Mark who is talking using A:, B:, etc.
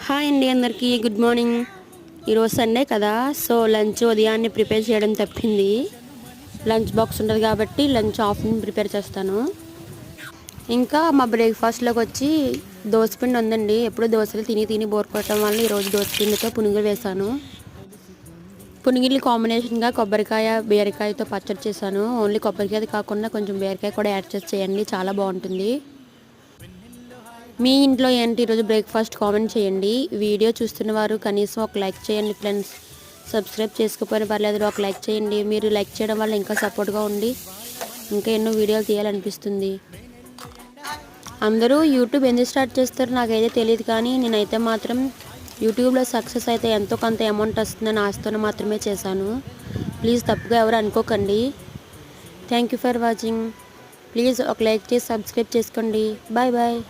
A: Hi అండి, అందరికీ good morning. ఈరోజు సండే కదా, సో లంచ్ ఉదయాన్నే ప్రిపేర్ చేయడం తప్పింది. లంచ్ బాక్స్ ఉంటుంది కాబట్టి లంచ్ ఆఫ్టర్నూన్ ప్రిపేర్ చేస్తాను. ఇంకా మా బ్రేక్ఫాస్ట్లోకి వచ్చి దోసపిండి ఉందండి. ఎప్పుడు దోశలు తిని తిని బోర్ కొట్టడం వల్ల ఈరోజు దోసపిండితో పునుగులు వేశాను. పునుగులు కాంబినేషన్గా కొబ్బరికాయ బీరకాయతో పచ్చడి చేశాను. ఓన్లీ కొబ్బరికాయ కాకుండా కొంచెం బీరకాయ కూడా యాడ్ చేసి చేయండి, చాలా బాగుంటుంది. మీ ఇంట్లో ఏంటి ఈరోజు బ్రేక్ఫాస్ట్ కామెంట్ చేయండి. వీడియో చూస్తున్న వారు కనీసం ఒక లైక్ చేయండి ఫ్రెండ్స్. సబ్స్క్రైబ్ చేసుకోకపోయినా పర్లేదు, ఒక లైక్ చేయండి. మీరు లైక్ చేయడం వల్ల ఇంకా సపోర్ట్గా ఉండి ఇంకా ఎన్నో వీడియోలు తీయాలనిపిస్తుంది. అందరూ యూట్యూబ్ ఎందుకు స్టార్ట్ చేస్తారో నాకైతే తెలియదు, కానీ నేనైతే మాత్రం యూట్యూబ్లో సక్సెస్ అయితే ఎంతో కొంత అమౌంట్ వస్తుందని ఆశతో మాత్రమే చేశాను. ప్లీజ్ తప్పుగా ఎవరు అనుకోకండి. Thank you for watching. Please ఒక లైక్ చేసి సబ్స్క్రైబ్ చేసుకోండి. Bye bye.